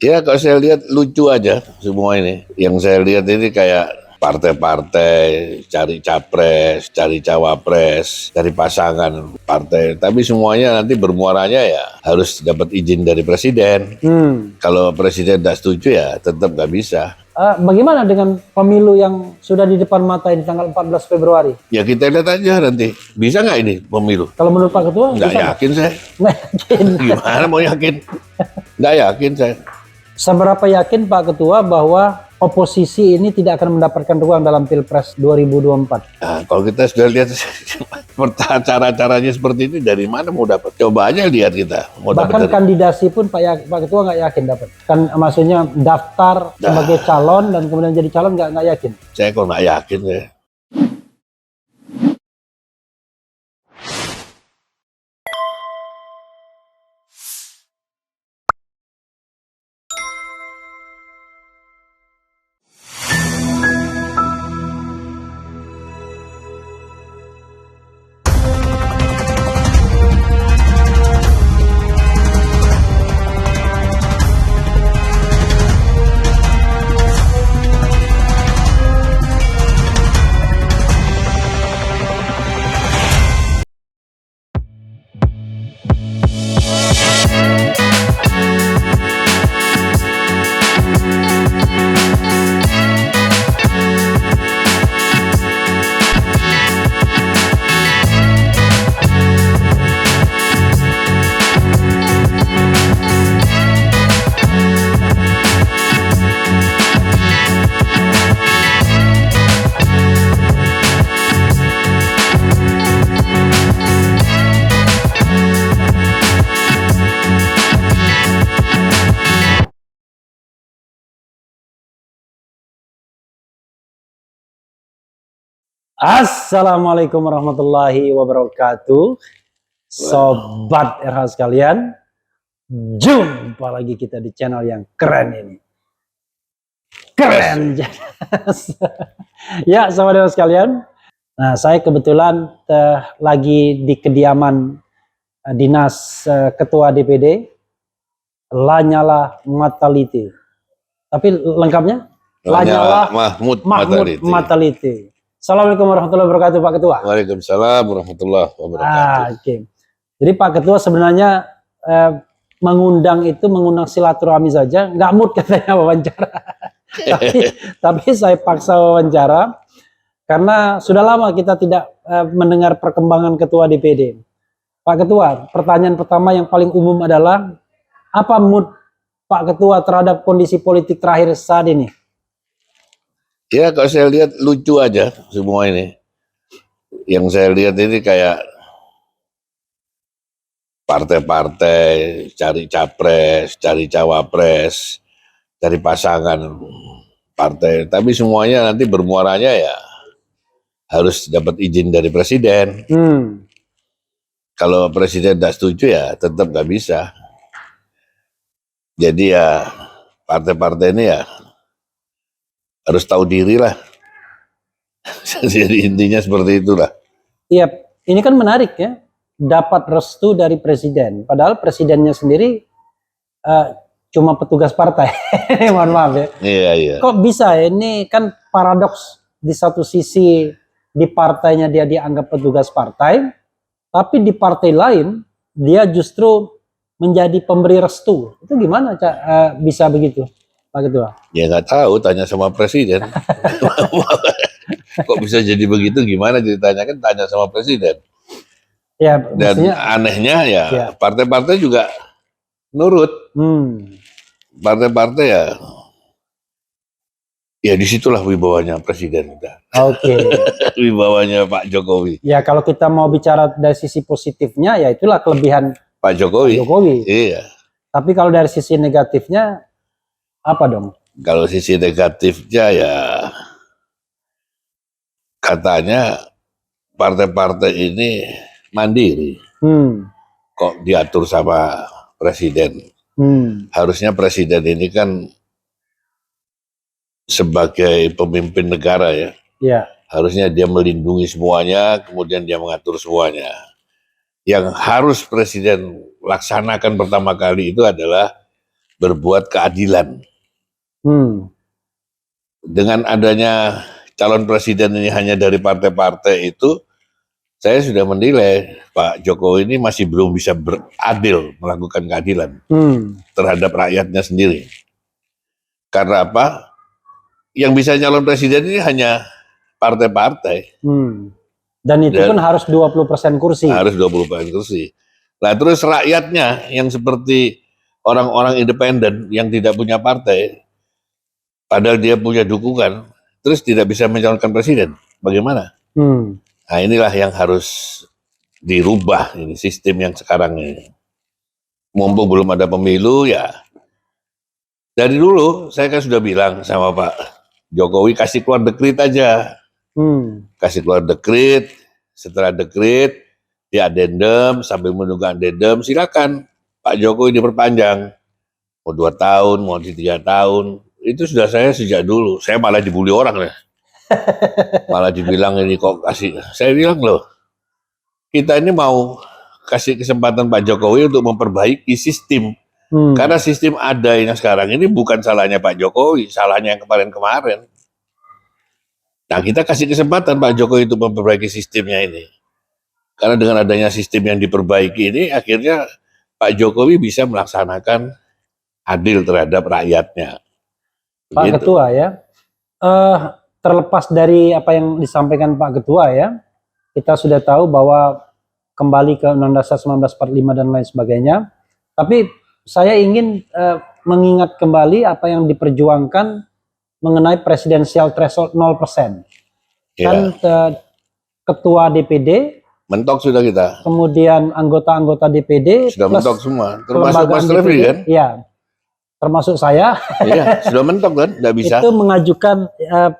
Ya kalau saya lihat lucu aja semua ini. Yang saya lihat ini kayak partai-partai cari capres, cari cawapres, cari pasangan partai. Tapi semuanya nanti bermuaranya ya harus dapat izin dari presiden. Kalau presiden tidak setuju ya tetap nggak bisa. Bagaimana dengan pemilu yang sudah di depan mata ini tanggal 14 Februari? Ya kita lihat aja nanti. Bisa nggak ini pemilu? Kalau menurut Pak Ketua? Nggak yakin saya. Nggak yakin. Gimana mau yakin? Nggak yakin saya. Seberapa yakin Pak Ketua bahwa oposisi ini tidak akan mendapatkan ruang dalam Pilpres 2024? Nah, kalau kita sudah lihat cara-caranya seperti ini, dari mana mau dapat? Coba aja lihat kita. Mau Bahkan kandidasi pun Pak Ketua nggak yakin dapat. Kan maksudnya daftar sebagai calon dan kemudian jadi calon nggak yakin. Saya kok nggak yakin ya. Assalamualaikum warahmatullahi wabarakatuh. Sobat RH sekalian, jumpa lagi kita di channel yang keren ini. Keren. Ya, sobat RH sekalian. Nah, saya kebetulan lagi di kediaman dinas Ketua DPD Lanyala Mataliti. Tapi lengkapnya Lanyala Mahmud Mataliti. Assalamualaikum warahmatullahi wabarakatuh, Pak Ketua. Waalaikumsalam warahmatullahi wabarakatuh. Oke. Jadi Pak Ketua sebenarnya mengundang silaturahmi saja, nggak mood katanya wawancara. tapi saya paksa wawancara karena sudah lama kita tidak mendengar perkembangan Ketua DPD. Pak Ketua, pertanyaan pertama yang paling umum adalah apa mood Pak Ketua terhadap kondisi politik terakhir saat ini? Ya kalau saya lihat lucu aja semua ini. Yang saya lihat ini kayak partai-partai cari capres, cari cawapres, cari pasangan partai. Tapi semuanya nanti bermuaranya ya harus dapat izin dari presiden. Kalau presiden tidak setuju ya tetap nggak bisa. Jadi ya partai-partai ini ya harus tahu diri lah. Jadi intinya seperti itulah. Iya, ini kan menarik ya. Dapat restu dari presiden. Padahal presidennya sendiri cuma petugas partai. Mohon maaf ya. Iya. Kok bisa ya? Ini kan paradoks. Di satu sisi di partainya dia dianggap petugas partai. Tapi di partai lain dia justru menjadi pemberi restu. Itu gimana bisa begitu, Pak Ketua? Ya nggak tahu, tanya sama presiden. Kok bisa jadi begitu? Gimana ceritanya? Kan tanya sama presiden. Ya, dan anehnya ya partai-partai juga nurut. Partai-partai ya disitulah wibawanya presiden. Oke. Wibawanya Pak Jokowi. Ya kalau kita mau bicara dari sisi positifnya ya itulah kelebihan Pak Jokowi. Iya. Tapi kalau dari sisi negatifnya apa dong? Kalau sisi negatifnya ya katanya partai-partai ini mandiri. Kok diatur sama presiden? Harusnya presiden ini kan sebagai pemimpin negara ya. Harusnya dia melindungi semuanya, kemudian dia mengatur semuanya. Yang harus presiden laksanakan pertama kali itu adalah berbuat keadilan. Hmm. Dengan adanya calon presiden ini hanya dari partai-partai itu, saya sudah menilai Pak Jokowi ini masih belum bisa beradil melakukan keadilan terhadap rakyatnya sendiri. Karena apa? Yang bisa calon presiden ini hanya partai-partai. Dan itu pun harus 20% kursi. Harus 20% kursi. Nah terus rakyatnya yang seperti orang-orang independen yang tidak punya partai, padahal dia punya dukungan, terus tidak bisa mencalonkan presiden. Bagaimana? Nah inilah yang harus dirubah, ini sistem yang sekarang ini. Mumpung belum ada pemilu ya. Dari dulu saya kan sudah bilang sama Pak Jokowi, kasih keluar dekret aja. Kasih keluar dekret, setelah dekret di adendum, sambil menunggu adendum, silakan Pak Jokowi diperpanjang. Mau 2 tahun, mau 3 tahun. Itu sudah saya sejak dulu. Saya malah dibully orang ya. Malah dibilang ini kok kasih. Saya bilang loh, kita ini mau kasih kesempatan Pak Jokowi untuk memperbaiki sistem. Karena sistem ada yang sekarang ini bukan salahnya Pak Jokowi, salahnya yang kemarin-kemarin. Nah kita kasih kesempatan Pak Jokowi untuk memperbaiki sistemnya ini. Karena dengan adanya sistem yang diperbaiki ini, akhirnya Pak Jokowi bisa melaksanakan adil terhadap rakyatnya. Pak Begitu. Ketua ya, terlepas dari apa yang disampaikan Pak Ketua ya, kita sudah tahu bahwa kembali ke Undang-Undang Dasar 1945 dan lain sebagainya. Tapi saya ingin mengingat kembali apa yang diperjuangkan mengenai presidensial threshold 0%. Ya. Kan ketua DPD Mentok sudah kita. kemudian anggota-anggota DPD Sudah plus mentok semua. Termasuk kelembagaan Mas Refli DPD, kan? ya, termasuk saya Iya, sudah mentok kan? Nggak bisa. itu mengajukan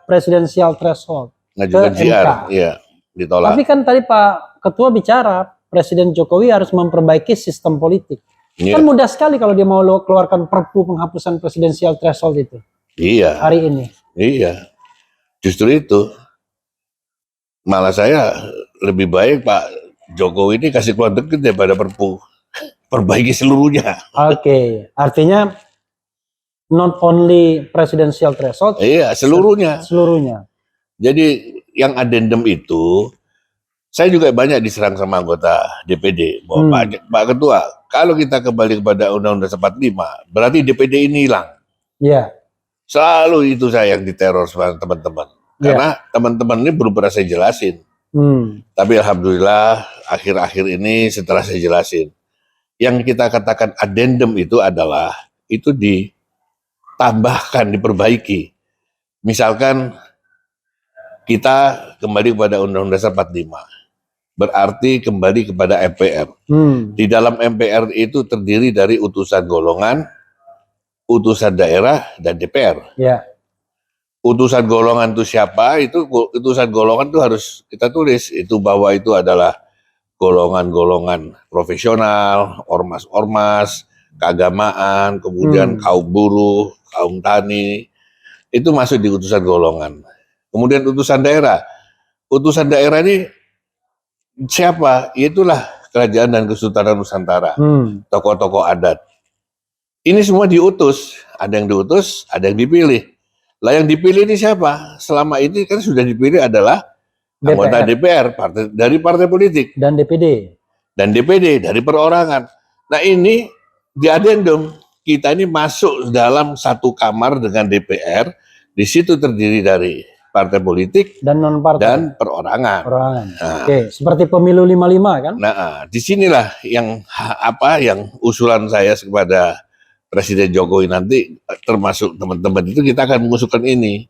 presidensial threshold Ngajukan ke JR. MK. Iya, ditolak. Tapi kan tadi Pak Ketua bicara Presiden Jokowi harus memperbaiki sistem politik. Iya. Kan mudah sekali kalau dia mau keluarkan perpu penghapusan presidensial threshold itu Iya. hari ini. Iya. Justru itu. Malah saya lebih baik Pak Jokowi ini kasih keluar dekret daripada perpu. Perbaiki seluruhnya. Oke, artinya not only presidensial threshold, Iya, seluruhnya. seluruhnya. Jadi yang adendum itu, saya juga banyak diserang sama anggota DPD. Bahwa Pak Ketua, kalau kita kembali kepada Undang-Undang 45, berarti DPD ini hilang. Iya. Selalu itu saya yang diteror sama teman-teman. Karena teman-teman ini belum pernah saya jelasin. Tapi alhamdulillah akhir-akhir ini setelah saya jelasin, yang kita katakan adendum itu adalah itu ditambahkan, diperbaiki. Misalkan kita kembali kepada Undang-Undang Dasar 45, berarti kembali kepada MPR. Di dalam MPR itu terdiri dari utusan golongan, utusan daerah, dan DPR. Ya. Utusan golongan itu siapa? Itu utusan golongan itu harus kita tulis itu bahwa itu adalah golongan-golongan profesional, ormas-ormas, keagamaan, kemudian kaum buruh, kaum tani, itu masuk di utusan golongan. Kemudian utusan daerah. Utusan daerah ini siapa? Itulah Kerajaan dan Kesultanan Nusantara, tokoh-tokoh adat. Ini semua diutus, ada yang diutus, ada yang dipilih. Lah yang dipilih ini siapa? Selama ini kan sudah dipilih adalah anggota DPR, dari partai politik. Dan DPD. Dan DPD dari perorangan. Nah ini di adendum, kita ini masuk dalam satu kamar dengan DPR, di situ terdiri dari partai politik dan non-partai dan perorangan. Nah, oke, seperti pemilu 55 kan? Nah, disinilah yang yang usulan saya kepada Presiden Jokowi nanti, termasuk teman-teman itu, kita akan mengusulkan ini.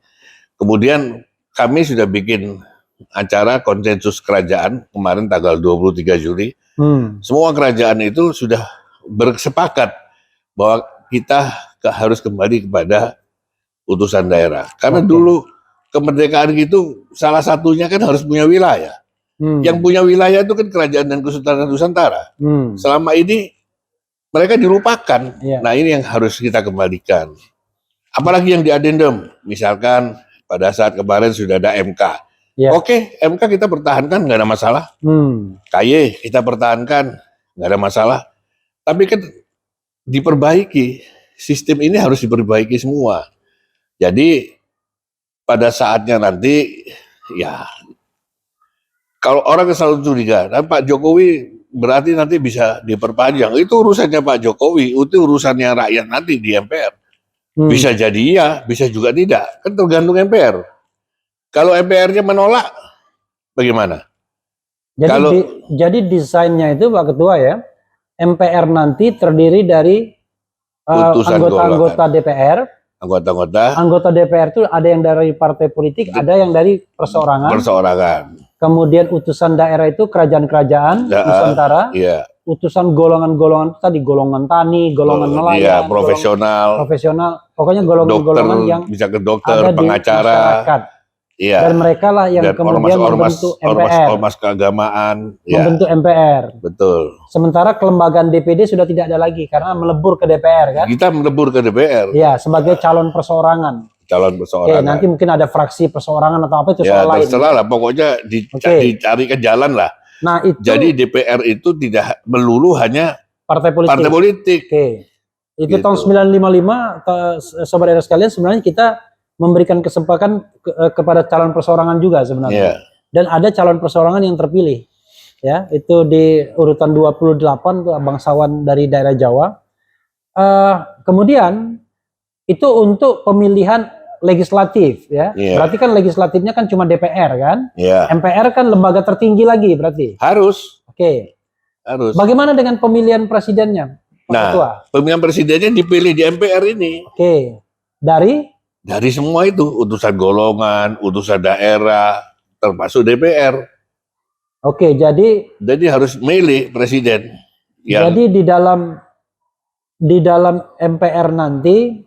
Kemudian kami sudah bikin acara konsensus kerajaan kemarin tanggal 23 Juli. Semua kerajaan itu sudah bersepakat bahwa kita harus kembali kepada utusan daerah. Karena dulu kemerdekaan itu salah satunya kan harus punya wilayah. Yang punya wilayah itu kan Kerajaan dan Kesultanan Nusantara. Selama ini mereka dilupakan. Nah ini yang harus kita kembalikan. Apalagi yang di adendum, misalkan pada saat kemarin sudah ada MK. Oke, MK kita pertahankan, nggak ada masalah. KY kita pertahankan, nggak ada masalah. Tapi kan diperbaiki sistem ini harus diperbaiki semua. Jadi pada saatnya nanti, ya kalau orang selalu curiga, nah, Pak Jokowi berarti nanti bisa diperpanjang. Itu urusannya Pak Jokowi, itu urusannya rakyat nanti di MPR. Bisa jadi iya, bisa juga tidak. Kan tergantung MPR. Kalau MPR-nya menolak, bagaimana? Jadi desainnya itu Pak Ketua ya, MPR nanti terdiri dari anggota-anggota DPR. Anggota DPR itu ada yang dari partai politik, ada yang dari perseorangan. Kemudian utusan daerah itu kerajaan-kerajaan Nusantara. Iya. Utusan golongan-golongan tadi, golongan tani, golongan nelayan, iya, profesional, pokoknya golongan-golongan yang bisa ke dokter, ada pengacara, di masyarakat. Iya. Dan mereka lah yang kemudian membentuk MPR. Ormas keagamaan, membentuk MPR. Betul. Sementara kelembagaan DPD sudah tidak ada lagi karena melebur ke DPR kan? Kita melebur ke DPR. Iya, sebagai calon perseorangan. Oke, nanti mungkin ada fraksi perseorangan atau apa itu soal lain. Terserah lah, pokoknya dicarikan jalan lah. Nah, itu jadi DPR itu tidak melulu hanya partai politik. Oke. Itu gitu. Tahun 955 sobat daerah sekalian, sebenarnya kita memberikan kesempatan kepada calon perseorangan juga sebenarnya. Dan ada calon perseorangan yang terpilih. Ya, itu di urutan 28 itu bangsawan dari daerah Jawa. Kemudian itu untuk pemilihan legislatif ya. Berarti kan legislatifnya kan cuma DPR kan? MPR kan lembaga tertinggi lagi berarti. Harus. Oke. Harus. Bagaimana dengan pemilihan presidennya, Pak Ketua? Pemilihan presidennya dipilih di MPR ini. Oke. Dari semua itu, utusan golongan, utusan daerah, termasuk DPR. Oke, jadi harus milih presiden. Jadi di dalam MPR nanti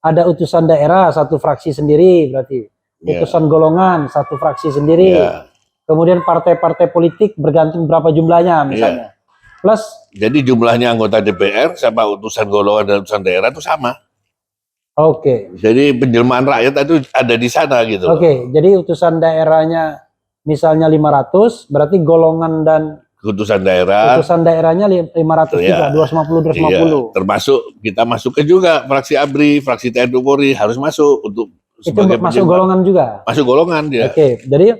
ada utusan daerah satu fraksi sendiri berarti, utusan golongan satu fraksi sendiri, kemudian partai-partai politik bergantung berapa jumlahnya misalnya, plus. Jadi jumlahnya anggota DPR sama utusan golongan dan utusan daerah itu sama. Oke. Jadi penjelmaan rakyat itu ada di sana gitu. Oke, jadi utusan daerahnya misalnya 500, berarti golongan dan utusan daerahnya 500 juga, 250. Termasuk kita masuk ke juga fraksi ABRI, fraksi TNI Polri harus masuk untuk itu masuk golongan juga. Masuk golongan dia. Oke, jadi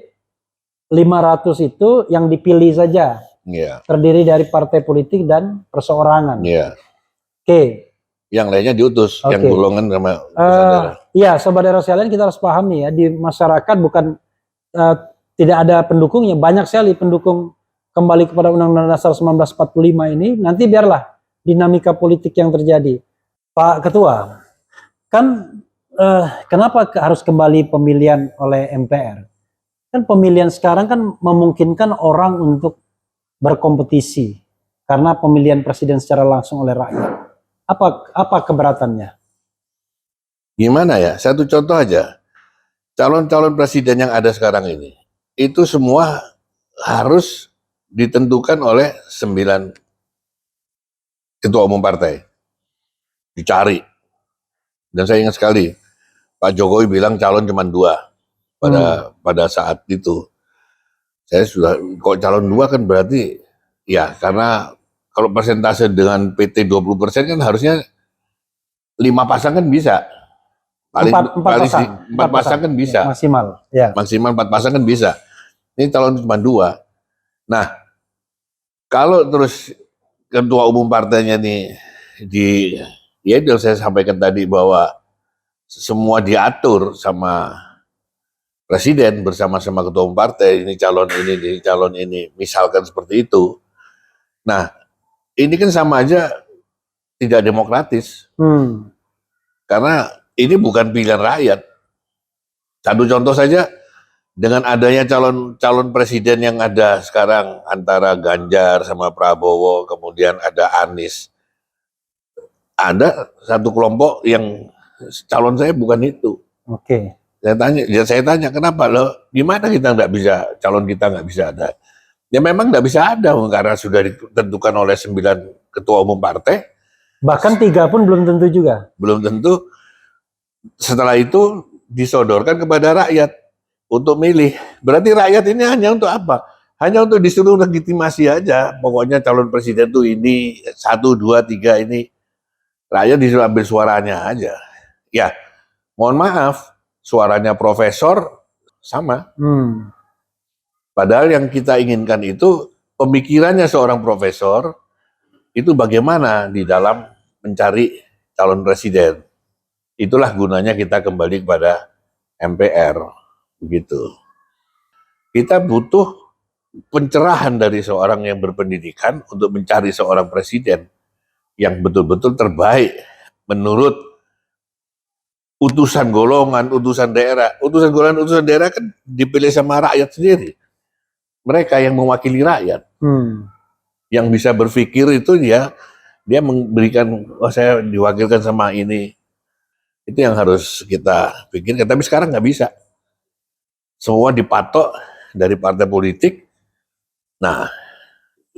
500 itu yang dipilih saja. Terdiri dari partai politik dan perseorangan. Oke. Yang lainnya diutus, yang golongan sama iya, sobat daerah sekalian, kita harus pahami ya, di masyarakat bukan tidak ada pendukungnya, banyak sekali pendukung kembali kepada Undang-Undang Dasar 1945 ini. Nanti biarlah dinamika politik yang terjadi. Pak Ketua, kan kenapa harus kembali pemilihan oleh MPR? Kan pemilihan sekarang kan memungkinkan orang untuk berkompetisi karena pemilihan presiden secara langsung oleh rakyat. Apa keberatannya? Gimana ya? Satu contoh aja. Calon-calon presiden yang ada sekarang ini, itu semua harus ditentukan oleh 9 ketua umum partai. Dicari. Dan saya ingat sekali, Pak Jokowi bilang calon cuma 2 pada saat itu. Saya sudah, kok calon 2 kan berarti, ya karena kalau persentase dengan PT 20% kan harusnya 5 pasang kan bisa. Paling 4 pasang kan bisa. Maksimal. Maksimal 4 pasang kan bisa. Ini calon cuma 2. Nah, kalau terus ketua umum partainya nih ya itu saya sampaikan tadi bahwa semua diatur sama presiden bersama-sama ketua umum partai, ini calon ini, misalkan seperti itu. Nah, ini kan sama aja tidak demokratis. Karena ini bukan pilihan rakyat. Satu contoh saja, dengan adanya calon presiden yang ada sekarang antara Ganjar sama Prabowo, kemudian ada Anies, ada satu kelompok yang calon saya bukan itu. Oke. Saya tanya kenapa loh? Gimana kita nggak bisa, calon kita nggak bisa ada? Ya memang nggak bisa ada karena sudah ditentukan oleh 9 ketua umum partai. Bahkan 3 pun belum tentu juga. Belum tentu. Setelah itu disodorkan kepada rakyat untuk milih. Berarti rakyat ini hanya untuk apa? Hanya untuk disuruh legitimasi aja. Pokoknya calon presiden tuh ini 1, 2, 3 ini. Rakyat disuruh ambil suaranya aja. Ya, mohon maaf, suaranya profesor sama. Padahal yang kita inginkan itu pemikirannya seorang profesor itu bagaimana di dalam mencari calon presiden. Itulah gunanya kita kembali kepada MPR, begitu. Kita butuh pencerahan dari seorang yang berpendidikan untuk mencari seorang presiden yang betul-betul terbaik menurut utusan golongan, utusan daerah. Utusan golongan, utusan daerah kan dipilih sama rakyat sendiri. Mereka yang mewakili rakyat. Yang bisa berpikir itu dia memberikan, oh saya diwakilkan sama ini. Itu yang harus kita pikirkan. Tapi sekarang nggak bisa. Semua dipatok dari partai politik. Nah,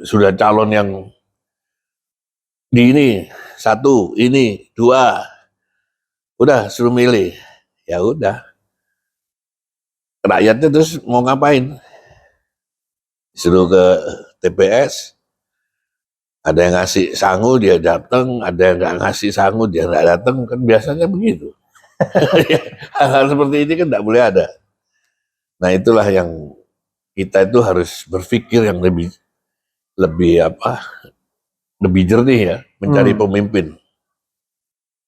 sudah calon yang di ini, 1, ini, 2. Udah suruh milih. Ya udah. Rakyatnya terus mau ngapain? Suruh ke TPS. Ada yang ngasih sangu dia datang, ada yang nggak ngasih sangu dia nggak datang, kan biasanya begitu. Hal-hal seperti ini kan nggak boleh ada. Nah itulah yang kita itu harus berpikir yang lebih jernih ya, mencari pemimpin.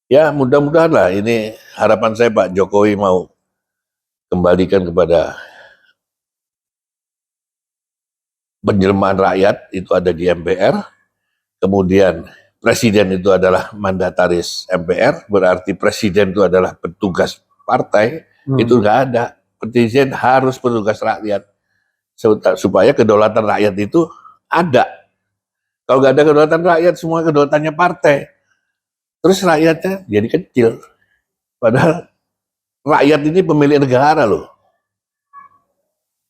Ya mudah-mudahan lah, ini harapan saya Pak Jokowi mau kembalikan kepada penjelmaan rakyat itu ada di MPR. Kemudian presiden itu adalah mandataris MPR, berarti presiden itu adalah petugas partai. Itu nggak ada. Presiden harus petugas rakyat supaya kedaulatan rakyat itu ada. Kalau nggak ada kedaulatan rakyat, semua kedaulatannya partai. Terus rakyatnya jadi kecil. Padahal rakyat ini pemilik negara loh.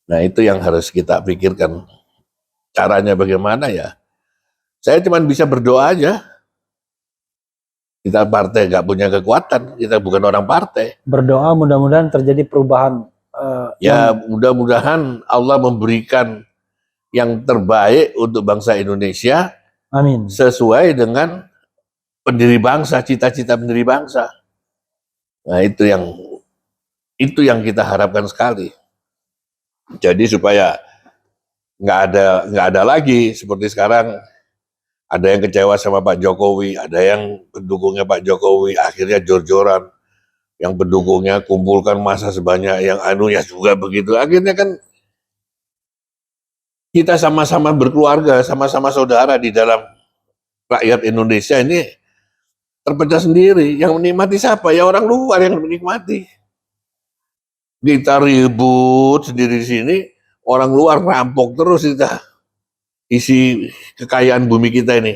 Nah itu yang harus kita pikirkan. Caranya bagaimana ya? Saya cuma bisa berdoa aja. Kita partai nggak punya kekuatan, kita bukan orang partai. Berdoa mudah-mudahan terjadi perubahan. Ya mudah-mudahan Allah memberikan yang terbaik untuk bangsa Indonesia. Amin. Sesuai dengan pendiri bangsa, cita-cita pendiri bangsa. Nah itu yang kita harapkan sekali. Jadi supaya nggak ada lagi seperti sekarang. Ada yang kecewa sama Pak Jokowi, ada yang pendukungnya Pak Jokowi, akhirnya jor-joran. Yang pendukungnya kumpulkan massa sebanyak, yang anunya juga begitu. Akhirnya kan kita sama-sama berkeluarga, sama-sama saudara di dalam rakyat Indonesia ini terpecah sendiri. Yang menikmati siapa? Ya orang luar yang menikmati. Kita ribut sendiri di sini, orang luar rampok terus kita. Isi kekayaan bumi kita ini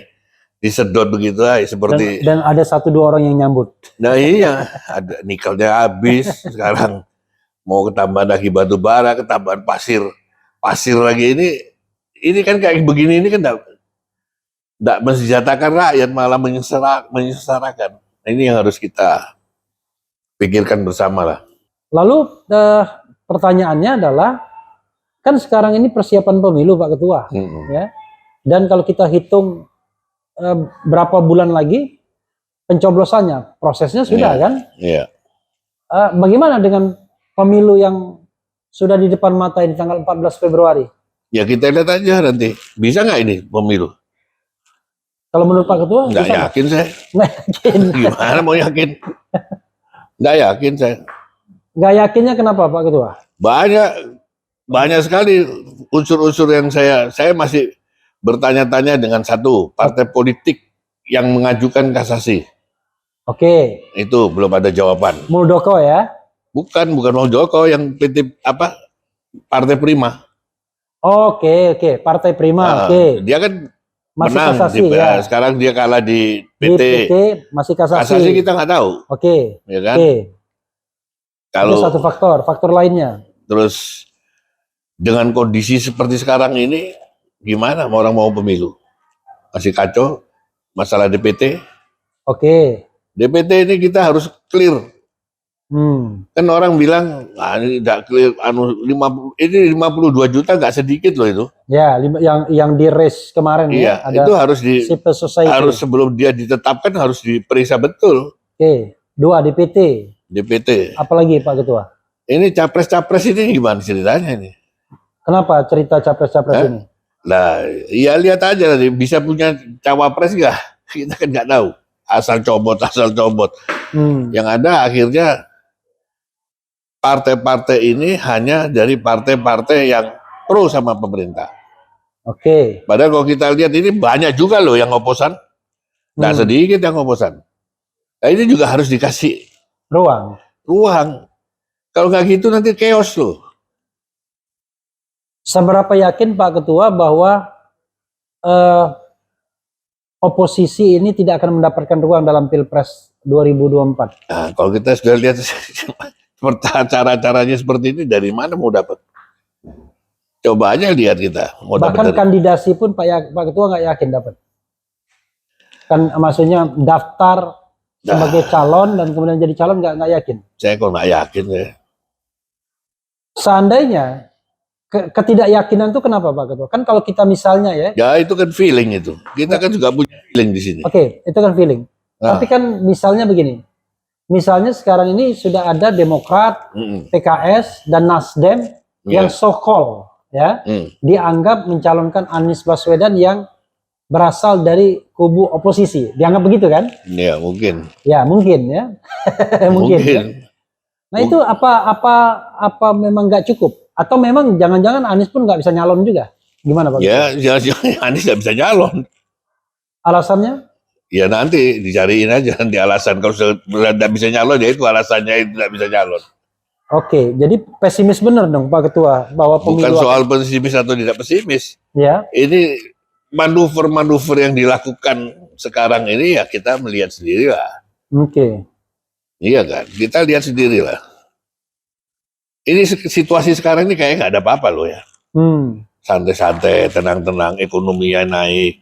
disedot begitu aja seperti dan ada 1-2 orang yang nyambut. Nah iya, ada nikelnya habis, sekarang mau ketambahan lagi batu bara, ketambahan pasir lagi ini kan kayak begini ini kan enggak mensejahterakan rakyat, malah menyengsarakan. Nah, ini yang harus kita pikirkan bersama lah. Lalu pertanyaannya adalah, kan sekarang ini persiapan pemilu Pak Ketua, ya. Dan kalau kita hitung berapa bulan lagi pencoblosannya, prosesnya sudah kan? Iya. Bagaimana dengan pemilu yang sudah di depan mata ini tanggal 14 Februari? Ya kita lihat aja nanti, bisa nggak ini pemilu? Kalau menurut Pak Ketua? Nggak yakin saya. Nggak yakin. Gimana mau yakin? Nggak yakin saya. Nggak yakinnya kenapa Pak Ketua? Banyak sekali unsur-unsur yang saya masih bertanya-tanya dengan satu partai politik yang mengajukan kasasi. Oke. Itu belum ada jawaban. Muldoko ya? Bukan Muldoko, yang PT Partai Prima. Oke, Partai Prima. Oke. Dia kan masih menang kasasi, ya. Sekarang dia kalah di Di PT. masih kasasi. Kasasi kita nggak tahu. Oke. Ya kan? Kalau itu satu faktor lainnya. Terus dengan kondisi seperti sekarang ini, gimana orang mau pemilu? Masih kacau, masalah DPT. Oke. DPT ini kita harus clear. Kan orang bilang, ini tidak clear, 52 juta nggak sedikit loh itu. Ya, yang di race kemarin Iya, ya, ada itu harus civil society. harus sebelum dia ditetapkan harus diperiksa betul. Oke, 2 DPT. DPT. Apalagi Pak Ketua? Ini capres-capres ini gimana ceritanya ini? Kenapa cerita capres-capres ini? Nah, ya lihat aja nanti bisa punya cawapres nggak? Kita kan nggak tahu. Asal comot. Yang ada akhirnya partai-partai ini hanya dari partai-partai yang pro sama pemerintah. Oke. Padahal kalau kita lihat ini banyak juga loh yang oposan. Nggak sedikit yang oposan. Nah ini juga harus dikasih Ruang. Kalau nggak gitu nanti chaos loh. Seberapa yakin Pak Ketua bahwa oposisi ini tidak akan mendapatkan ruang dalam Pilpres 2024? Nah, kalau kita sudah lihat cara-caranya seperti ini, dari mana mau dapat? Coba aja lihat kita. Bahkan kandidasi pun Pak Ketua nggak yakin dapat. Kan maksudnya daftar sebagai calon dan kemudian jadi calon nggak yakin. Saya kok nggak yakin ya. Seandainya ketidakyakinan itu kenapa Pak Ketua? Kan kalau kita misalnya ya. Ya itu kan feeling itu. Kita kan juga punya feeling di sini. Oke, itu kan feeling. Tapi kan misalnya begini. Misalnya sekarang ini sudah ada Demokrat, PKS dan Nasdem yang so-called ya dianggap mencalonkan Anies Baswedan yang berasal dari kubu oposisi. Dianggap begitu kan? Ya mungkin. Ya mungkin ya. mungkin. Ya? Nah itu apa memang nggak cukup? Atau memang jangan-jangan Anies pun nggak bisa nyalon juga? Gimana Pak? Ya, Anies nggak bisa nyalon. Alasannya? Ya nanti dicariin aja nanti alasan. Kalau tidak bisa nyalon ya itu alasannya itu tidak bisa nyalon. Oke, jadi pesimis benar dong Pak Ketua bahwa pemilu bukan soal pesimis atau tidak pesimis. Ya. Ini manuver-manuver yang dilakukan sekarang ini ya kita melihat sendiri lah. Oke. Iya kan, kita lihat sendiri lah. Ini situasi sekarang ini kayaknya nggak ada apa-apa loh ya. Santai-santai, tenang-tenang, ekonominya naik.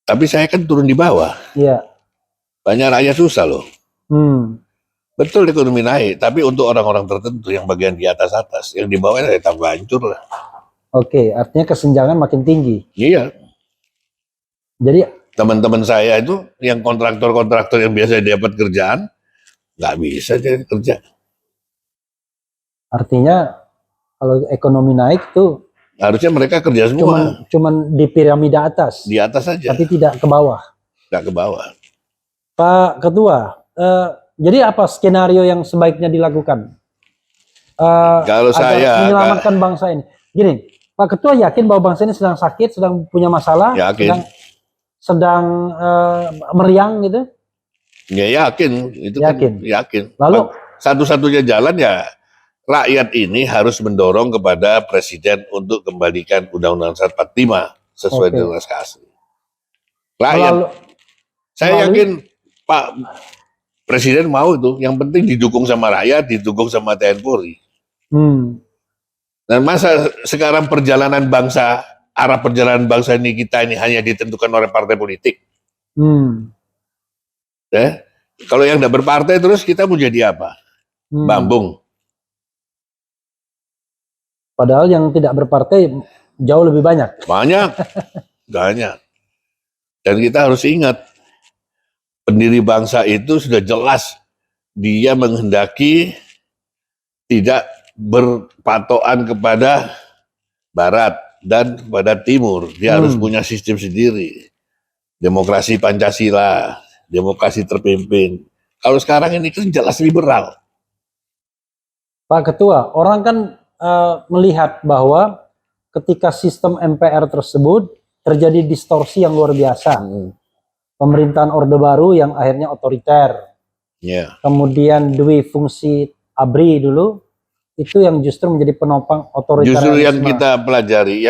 Tapi saya kan turun di bawah. Iya. Banyak rakyat susah loh. Betul ekonomi naik, tapi untuk orang-orang tertentu yang bagian di atas-atas, yang di bawah ya tambah hancur lah. Oke, artinya kesenjangan makin tinggi. Iya. Jadi teman-teman saya itu yang kontraktor-kontraktor yang biasa dapat kerjaan, nggak bisa jadi kerja. Artinya kalau ekonomi naik tuh harusnya mereka kerja semua. Cuman di piramida atas. Di atas saja. Tapi tidak ke bawah. Nggak ke bawah. Pak Ketua, jadi apa skenario yang sebaiknya dilakukan? Kalau saya menyelamatkan bangsa ini. Gini, Pak Ketua yakin bahwa bangsa ini sedang sakit, sedang punya masalah, yakin. sedang meriang gitu? Ya yakin, itu yakin. Kan yakin. Lalu satu-satunya jalan ya rakyat ini harus mendorong kepada presiden untuk kembalikan Undang-Undang 45 sesuai dengan naskah asli. Rakyat. Saya yakin Pak Presiden mau itu. Yang penting didukung sama rakyat, didukung sama TNI Polri. Dan masa sekarang perjalanan bangsa, arah perjalanan bangsa ini kita ini hanya ditentukan oleh partai politik. Ya? Kalau yang tidak berpartai terus kita mau jadi apa? Bambung. Padahal yang tidak berpartai jauh lebih banyak. Banyak. Dan kita harus ingat, pendiri bangsa itu sudah jelas dia menghendaki tidak berpatokan kepada Barat dan kepada Timur. Dia harus punya sistem sendiri. Demokrasi Pancasila, demokrasi terpimpin. Kalau sekarang ini kan jelas liberal. Pak Ketua, orang kan melihat bahwa ketika sistem MPR tersebut terjadi distorsi yang luar biasa. Pemerintahan Orde Baru yang akhirnya otoriter. Kemudian dui fungsi ABRI dulu, itu yang justru menjadi penopang otoriter. Justru yang kita pelajari,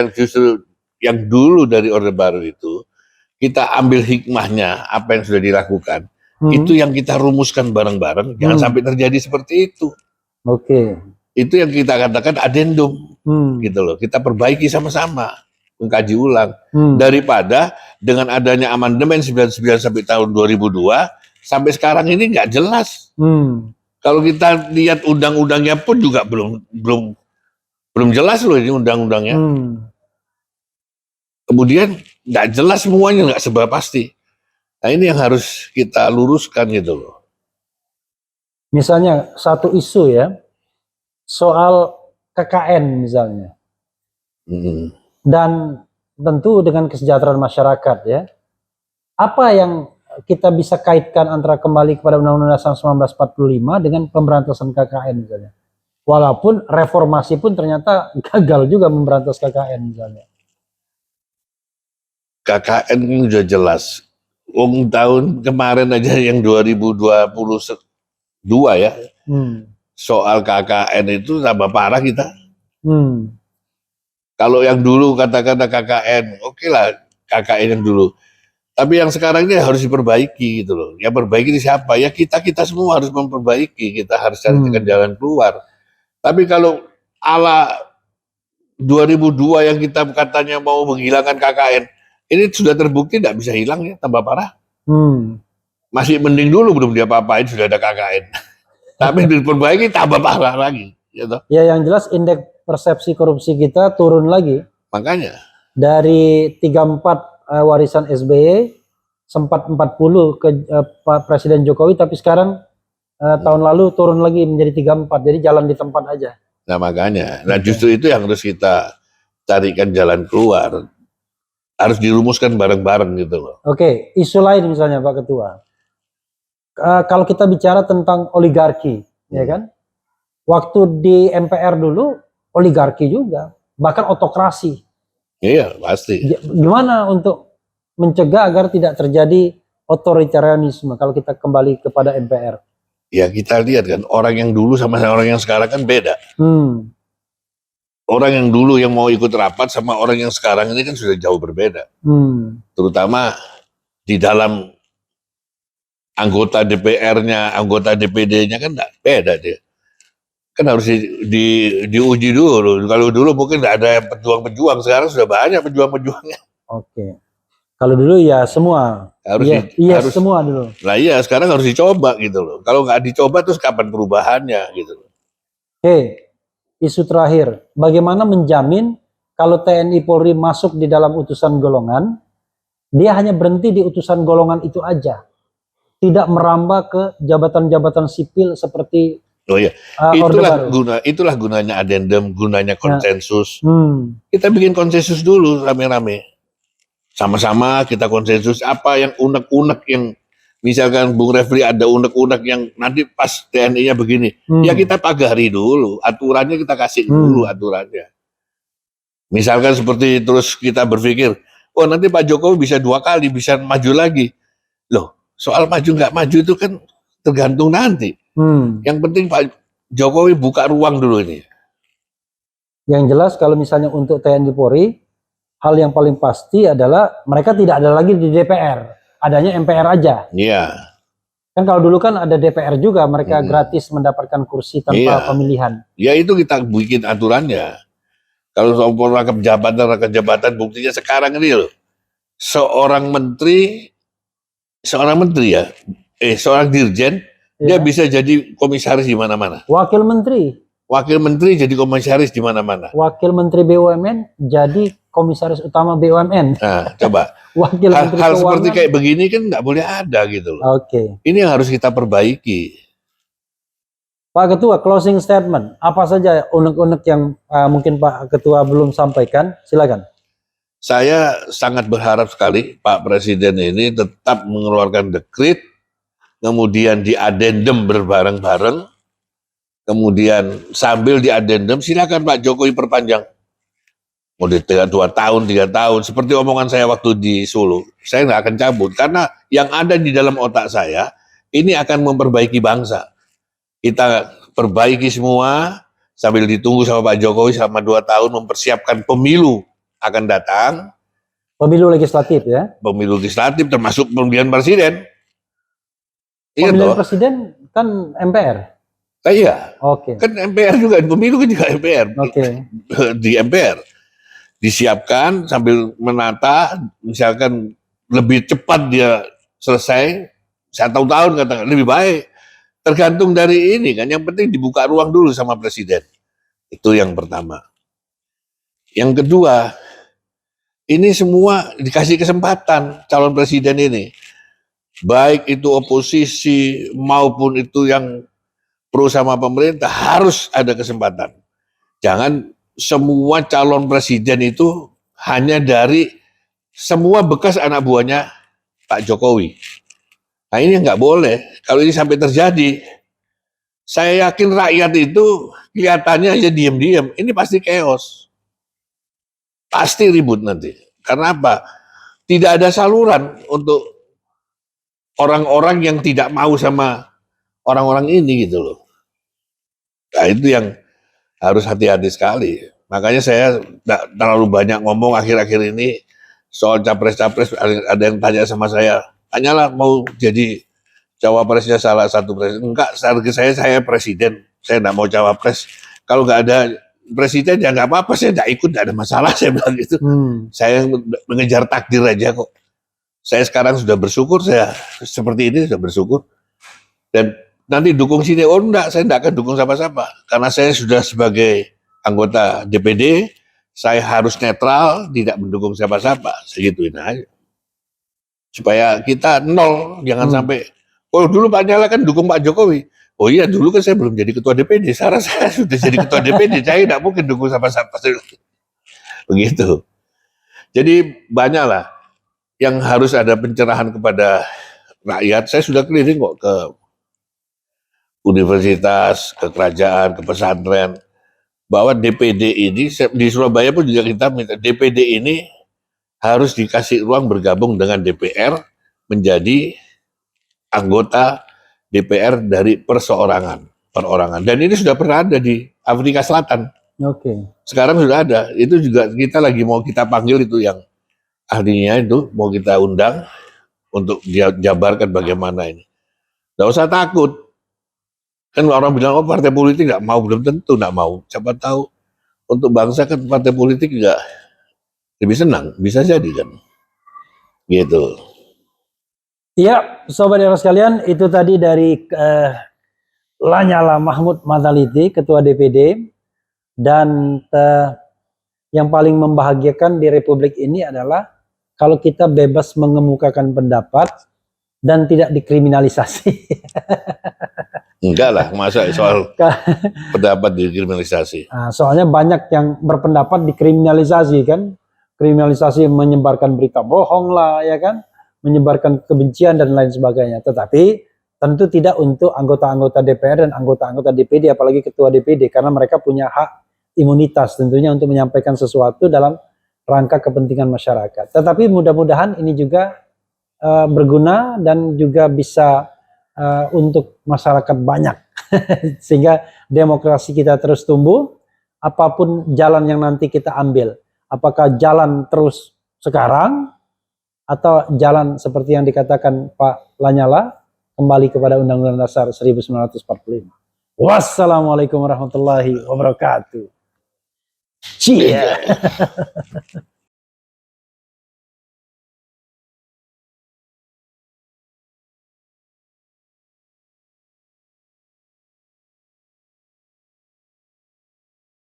yang dulu dari Orde Baru itu, kita ambil hikmahnya, apa yang sudah dilakukan. Itu yang kita rumuskan bareng-bareng, jangan sampai terjadi seperti itu. Itu yang kita katakan adendum, gitu loh. Kita perbaiki sama-sama, mengkaji ulang. Daripada dengan adanya amandemen 99 sampai tahun 2002, sampai sekarang ini nggak jelas. Kalau kita lihat undang-undangnya pun juga belum jelas loh ini undang-undangnya. Kemudian nggak jelas semuanya, nggak sebab pasti. Nah ini yang harus kita luruskan gitu loh. Misalnya satu isu ya, soal KKN misalnya. Hmm. Dan tentu dengan kesejahteraan masyarakat ya. Apa yang kita bisa kaitkan antara kembali kepada Undang-Undang Dasar 1945 dengan pemberantasan KKN misalnya. Walaupun reformasi pun ternyata gagal juga memberantas KKN misalnya. KKN ini udah jelas. Tahun kemarin aja yang 2022 ya, soal KKN itu tambah parah kita. Kalau yang dulu kata-kata KKN, oke lah KKN yang dulu. Tapi yang sekarang ini harus diperbaiki gitu loh. Yang perbaiki ini siapa? Ya kita semua harus memperbaiki. Kita harus cari jalan keluar. Tapi kalau ala 2002 yang kita katanya mau menghilangkan KKN, ini sudah terbukti tidak bisa hilang ya, tambah parah. Masih mending dulu belum dia apa-apain sudah ada KKN. Tapi diperbaiki tambah parah lagi. Gitu. Ya yang jelas indeks persepsi korupsi kita turun lagi. Makanya. Dari 34 warisan SBY, sempat 40 ke Pak Presiden Jokowi, tapi sekarang tahun lalu turun lagi menjadi 34. Jadi jalan di tempat aja. Nah makanya. Nah justru itu yang harus kita carikan jalan keluar. Harus dirumuskan bareng-bareng gitu loh. Oke, isu lain misalnya Pak Ketua. Kalau kita bicara tentang oligarki, ya kan? Waktu di MPR dulu oligarki juga, bahkan otokrasi. Iya, pasti. Gimana untuk mencegah agar tidak terjadi otoritarianisme kalau kita kembali kepada MPR? Ya kita lihat kan orang yang dulu sama orang yang sekarang kan beda. Orang yang dulu yang mau ikut rapat sama orang yang sekarang ini kan sudah jauh berbeda. Terutama di dalam anggota DPR-nya, anggota DPD-nya kan beda dia. Kan harus diuji dulu. Kalau dulu mungkin nggak ada pejuang-pejuang, sekarang sudah banyak pejuang-pejuangnya. Oke. Kalau dulu ya semua. Harus semua dulu. Nah iya, sekarang harus dicoba gitu loh. Kalau nggak dicoba terus kapan perubahannya gitu loh. Oke. Isu terakhir, bagaimana menjamin kalau TNI Polri masuk di dalam utusan golongan, dia hanya berhenti di utusan golongan itu aja, tidak merambah ke jabatan-jabatan sipil seperti itulah gunanya adendum, gunanya konsensus. Kita bikin konsensus dulu rame-rame, sama-sama kita konsensus apa yang unek-unek yang misalkan Bung Refli ada unek-unek yang nanti pas TNI-nya begini, ya kita pagari dulu, aturannya kita kasih dulu aturannya. Misalkan seperti terus kita berpikir, oh nanti Pak Jokowi bisa 2 kali, bisa maju lagi. Loh, soal maju nggak maju itu kan tergantung nanti. Yang penting Pak Jokowi buka ruang dulu ini. Yang jelas kalau misalnya untuk TNI Polri, hal yang paling pasti adalah mereka tidak ada lagi di DPR. Adanya MPR aja. Iya. Kan kalau dulu kan ada DPR juga, mereka gratis mendapatkan kursi tanpa pemilihan. Ya itu kita bikin aturannya. Kalau soal rangkap jabatan buktinya sekarang ini loh. Seorang menteri ya, seorang dirjen, dia bisa jadi komisaris di mana-mana. Wakil menteri jadi komisaris di mana-mana. Wakil menteri BUMN jadi komisaris utama BUMN. Nah, coba. Wakil menteri hal seperti kayak begini kan nggak boleh ada gitu loh. Oke. Ini yang harus kita perbaiki. Pak Ketua, closing statement. Apa saja unek-unek yang mungkin Pak Ketua belum sampaikan? Silakan. Saya sangat berharap sekali Pak Presiden ini tetap mengeluarkan dekret, kemudian diadendum berbareng-bareng, kemudian sambil diadendum silakan Pak Jokowi perpanjang. Mau di 2 tahun, 3 tahun, seperti omongan saya waktu di Solo, saya nggak akan cabut karena yang ada di dalam otak saya ini akan memperbaiki bangsa. Kita perbaiki semua sambil ditunggu sama Pak Jokowi selama 2 tahun mempersiapkan pemilu akan datang. Pemilu legislatif ya? Pemilu legislatif termasuk pemilihan presiden. Pemilihan presiden kan MPR? Iya. Oke. Kan MPR juga, pemilu kan juga MPR. Oke. Di MPR. Disiapkan sambil menata, misalkan lebih cepat dia selesai, 1 tahun katakan lebih baik. tergantung dari ini kan. Yang penting dibuka ruang dulu sama presiden. Itu yang pertama. Yang kedua, ini semua dikasih kesempatan calon presiden ini. Baik itu oposisi maupun itu yang pro sama pemerintah harus ada kesempatan. Jangan semua calon presiden itu hanya dari semua bekas anak buahnya Pak Jokowi. Nah ini nggak boleh. Kalau ini sampai terjadi, saya yakin rakyat itu kelihatannya aja diam-diam. Ini pasti chaos. Pasti ribut nanti. Karena apa? Tidak ada saluran untuk orang-orang yang tidak mau sama orang-orang ini gitu loh. Nah itu yang harus hati-hati sekali. Makanya saya tidak terlalu banyak ngomong akhir-akhir ini soal capres-capres. Ada yang tanya sama saya, tanyalah mau jadi cawapresnya salah satu presiden. Enggak, strategi saya presiden. Saya tidak mau cawapres. Kalau nggak ada presiden ya nggak apa-apa, saya tidak ikut, tidak ada masalah, saya bilang gitu. Saya mengejar takdir aja kok. Saya sekarang sudah bersyukur, saya seperti ini sudah bersyukur. Dan nanti dukung sini, oh enggak, saya tidak akan dukung siapa-siapa. Karena saya sudah sebagai anggota DPD, saya harus netral, tidak mendukung siapa-siapa. Segituin aja. Supaya kita nol, jangan sampai, oh dulu Pak Nyala kan dukung Pak Jokowi. Oh iya, dulu kan saya belum jadi ketua DPD, sekarang saya sudah jadi ketua DPD, saya tidak mungkin dukung siapa-siapa. Begitu. Jadi banyaklah yang harus ada pencerahan kepada rakyat. Saya sudah keliling kok ke universitas, ke kerajaan, ke pesantren, bahwa DPD ini, di Surabaya pun juga kita minta, DPD ini harus dikasih ruang bergabung dengan DPR menjadi anggota DPR dari perorangan. Dan ini sudah pernah ada di Afrika Selatan. Sekarang sudah ada. Itu juga kita lagi mau kita panggil itu yang ahlinya itu, mau kita undang untuk dia jabarkan bagaimana ini. Nggak usah takut. Kan orang bilang, oh partai politik nggak mau, belum tentu nggak mau. Siapa tahu untuk bangsa kan partai politik juga lebih senang, bisa jadi kan. Gitu. Iya, Sobat Era sekalian, itu tadi dari Lanyala Mahmud Mataliti, Ketua DPD. Dan yang paling membahagiakan di Republik ini adalah kalau kita bebas mengemukakan pendapat dan tidak dikriminalisasi. Enggak lah, masa soal pendapat dikriminalisasi. Nah, soalnya banyak yang berpendapat dikriminalisasi kan, kriminalisasi menyebarkan berita bohong lah, ya kan, menyebarkan kebencian dan lain sebagainya. Tetapi tentu tidak untuk anggota-anggota DPR dan anggota-anggota DPD, apalagi ketua DPD, karena mereka punya hak imunitas tentunya untuk menyampaikan sesuatu dalam rangka kepentingan masyarakat. Tetapi mudah-mudahan ini juga berguna dan juga bisa untuk masyarakat banyak sehingga demokrasi kita terus tumbuh. Apapun jalan yang nanti kita ambil, apakah jalan terus sekarang atau jalan seperti yang dikatakan Pak Lanyala, kembali kepada Undang-Undang Dasar 1945. Wassalamualaikum warahmatullahi wabarakatuh. Cia.